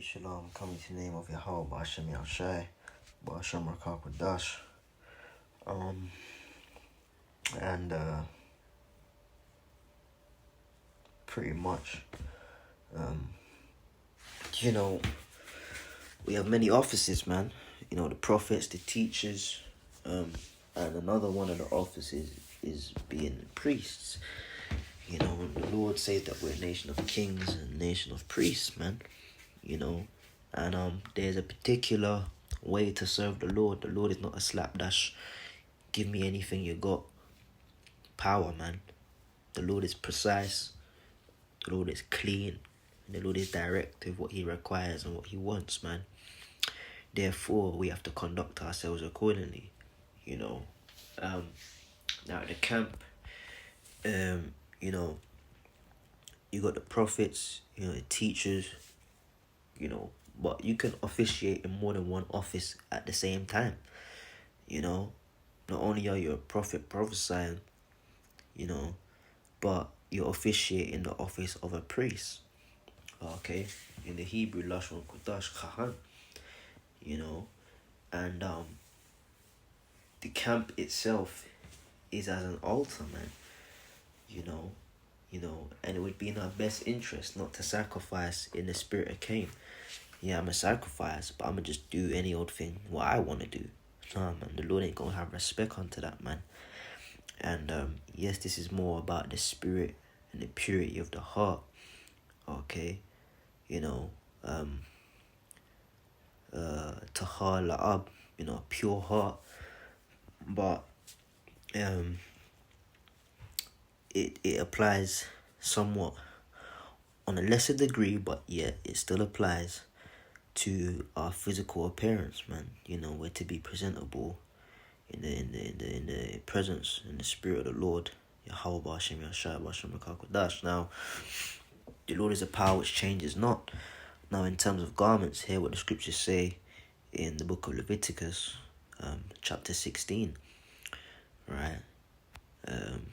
Shalom, coming to the name of Yahweh, Ba'ashem Yahshai, Ba'ashem Rakakwadash. And pretty much, you know, we have many offices, man. You know, the prophets, the teachers, and another one of the offices is being priests. You know, the Lord says that we're a nation of kings and a nation of priests, man. You know, and there's a particular way to serve the Lord. The Lord is not a slapdash, give me anything you got power, man. The Lord is precise, the Lord is clean, and the Lord is direct with what he requires and what he wants, man. Therefore, we have to conduct ourselves accordingly, you know. Now at the camp, you know, you got the prophets, you know, the teachers, you know, but you can officiate in more than one office at the same time, you know. Not only are you a prophet prophesying, you know, but you officiate in the office of a priest, okay? In the Hebrew, Lashon Kodash Kahan, you know, and the camp itself is as an altar, man, you know, and it would be in our best interest not to sacrifice in the spirit of Cain. Yeah, I'm a sacrifice, but I'm gonna just do any old thing what I want to do. Nah, man, the Lord ain't gonna have respect unto that, man. And yes, this is more about the spirit and the purity of the heart, okay? You know, tahar la'ab, you know, pure heart. But it applies somewhat on a lesser degree, but yet it still applies to our physical appearance, man. You know, we're to be presentable in the presence, in the spirit of the Lord. Yahweh Ba'ashem Yahshai Ba'ashem Rakakwadash. Now, the Lord is a power which changes not. Now, in terms of garments, hear what the scriptures say in the book of Leviticus, chapter 16, right? And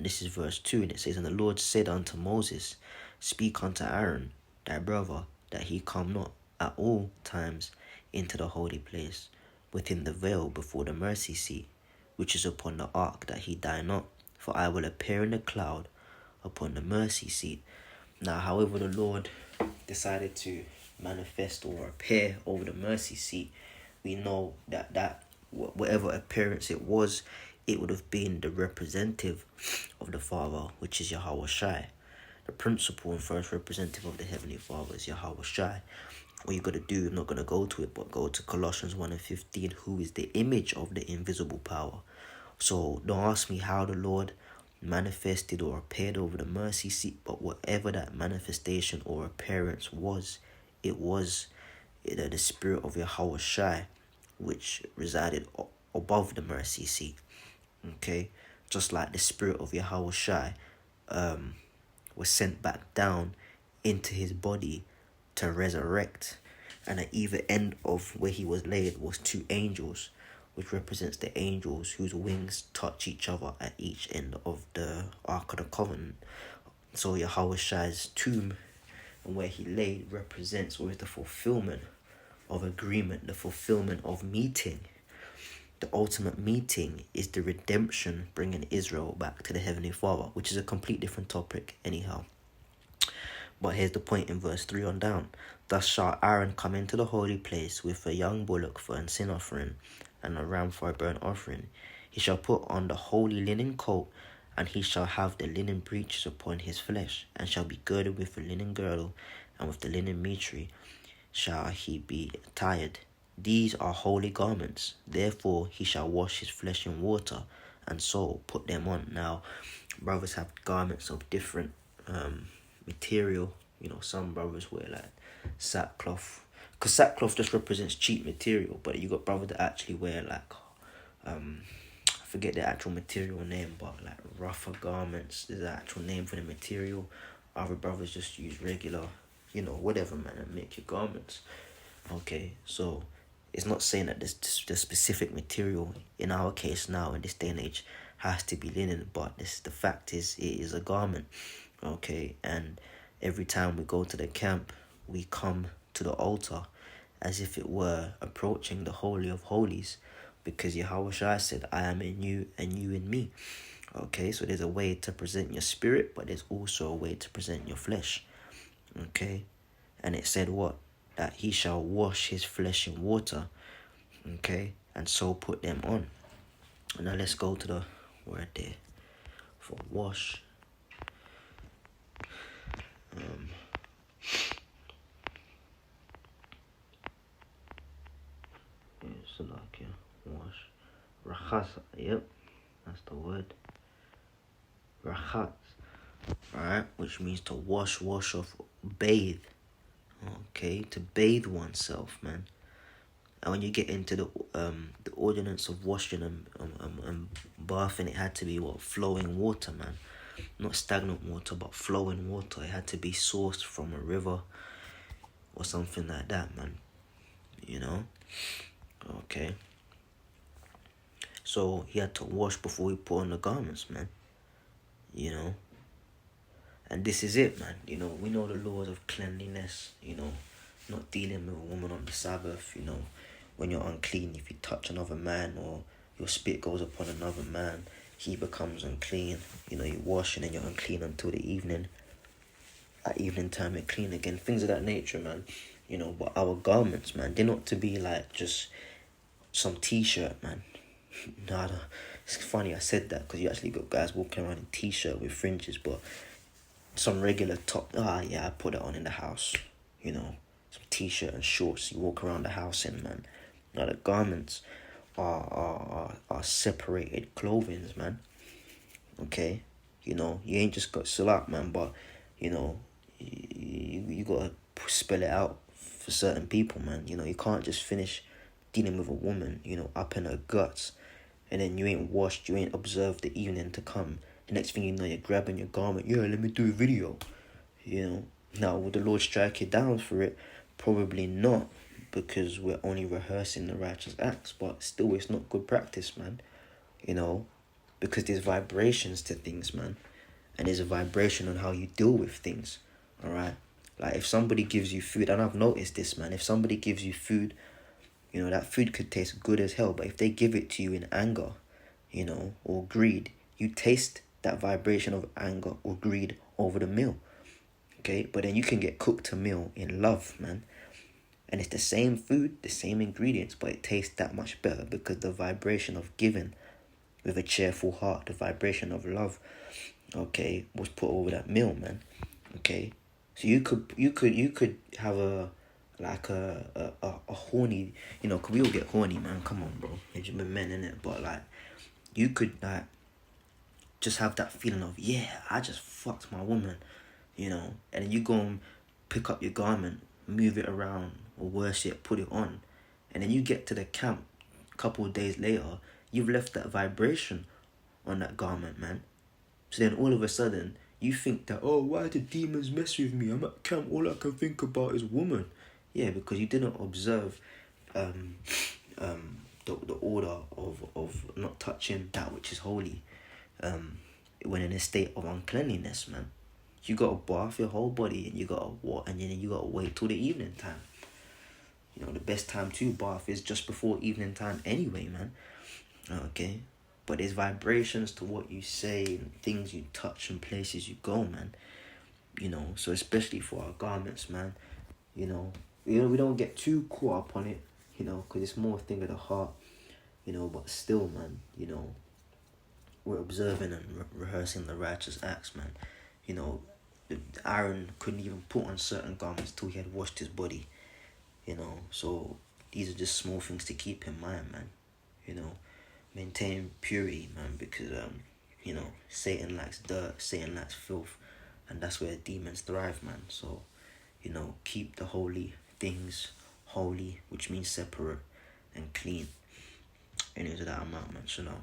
this is verse 2, and it says, "And the Lord said unto Moses, Speak unto Aaron, thy brother, that he come not at all times into the holy place, within the veil before the mercy seat, which is upon the ark, that he die not. For I will appear in the cloud upon the mercy seat." Now, however the Lord decided to manifest or appear over the mercy seat, we know that whatever appearance it was, it would have been the representative of the Father, which is Yahweh Shai. The principal and first representative of the Heavenly Father is Yahweh Shai. What you got to do, I'm not going to go to it, but go to Colossians 1:15, who is the image of the invisible power. So don't ask me how the Lord manifested or appeared over the mercy seat, but whatever that manifestation or appearance was, it was the spirit of Yahweh Shai, which resided above the mercy seat. Okay, just like the spirit of Yahweh Shai was sent back down into his body to resurrect, and at either end of where he was laid was two angels, which represents the angels whose wings touch each other at each end of the Ark of the Covenant. So Yahweh Shai's tomb and where he laid represents or is the fulfillment of agreement, the fulfillment of meeting. The ultimate meeting is the redemption, bringing Israel back to the Heavenly Father, which is a complete different topic anyhow. But here's the point in verse 3 on down. "Thus shall Aaron come into the holy place with a young bullock for a sin offering and a ram for a burnt offering. He shall put on the holy linen coat, and he shall have the linen breeches upon his flesh, and shall be girded with the linen girdle, and with the linen mitre shall he be attired. These are holy garments. Therefore he shall wash his flesh in water, and so put them on." Now, brothers have garments of different material. You know, some brothers wear like sackcloth, because sackcloth just represents cheap material, but you got brothers that actually wear like I forget the actual material name, but like rougher garments. There's an actual name for the material. Other brothers just use regular, you know, whatever, man, and make your garments. Okay, so it's not saying that the specific material in our case now in this day and age has to be linen, but the fact is it is a garment. Okay, and every time we go to the camp, we come to the altar as if it were approaching the Holy of Holies, because Yahweh Shai said, I am in you and you in me. Okay, so there's a way to present your spirit, but there's also a way to present your flesh. Okay, and it said what? That he shall wash his flesh in water. Okay, and so put them on. Now let's go to the word there for wash. So like, yeah, wash. Rachas, yep, that's the word. Rachas, alright, which means to wash off, bathe. Okay, to bathe oneself, man. And when you get into the ordinance of washing and bathing, it had to be what? Flowing water, man. Not stagnant water, but flowing water. It had to be sourced from a river or something like that, man. You know? Okay. So he had to wash before he put on the garments, man. You know? And this is it, man. You know, we know the laws of cleanliness, you know, not dealing with a woman on the Sabbath, you know, when you're unclean, if you touch another man or your spit goes upon another man, he becomes unclean. You know, you wash and then you're unclean until the evening. At evening time, you're clean again. Things of that nature, man. You know, but our garments, man, they're not to be like just some t-shirt, man. Nah, it's funny I said that because you actually got guys walking around in t-shirt with fringes, but some regular top, yeah, I put it on in the house, you know, some t-shirt and shorts you walk around the house in, man. Now the garments are separated clothing, man. Okay, you know, you ain't just got salat, man, but you know, you gotta spell it out for certain people, man. You know, you can't just finish dealing with a woman, you know, up in her guts, and then you ain't washed, you ain't observed the evening to come. The next thing you know, you're grabbing your garment. Yeah, let me do a video. You know, now will the Lord strike you down for it? Probably not, because we're only rehearsing the righteous acts. But still, it's not good practice, man. You know, because there's vibrations to things, man, and there's a vibration on how you deal with things. All right, like if somebody gives you food, and I've noticed this, man. If somebody gives you food, you know that food could taste good as hell, but if they give it to you in anger, you know, or greed, you taste that vibration of anger or greed over the meal. Okay, but then you can get cooked a meal in love, man, and it's the same food, the same ingredients, but it tastes that much better because the vibration of giving with a cheerful heart, the vibration of love, okay, was put over that meal, man. Okay, so you could have a horny, you know, 'cause we all get horny, man. Come on, bro. It's just men in it, but like you could like just have that feeling of, yeah, I just fucked my woman, you know, and then you go and pick up your garment, move it around, or worse yet, put it on, and then you get to the camp a couple of days later, you've left that vibration on that garment, man. So then all of a sudden, you think that, oh, why did demons mess with me? I'm at camp, all I can think about is woman. Yeah, because you didn't observe the order of not touching that which is holy when in a state of uncleanliness, man. You gotta bath your whole body and you gotta and then you gotta wait till the evening time. You know, the best time to bath is just before evening time anyway, man. Okay? But there's vibrations to what you say and things you touch and places you go, man. You know, so especially for our garments, man. You know, we don't get too caught up on it, you know, because it's more a thing of the heart, you know, but still, man, you know, we're observing and rehearsing the righteous acts, man. You know, Aaron couldn't even put on certain garments till he had washed his body, you know, so these are just small things to keep in mind, man. You know, maintain purity, man, because you know, Satan likes dirt, Satan likes filth, and that's where demons thrive, man. So, you know, keep the holy things holy, which means separate and clean. Anyways, that I'm out, man. So now.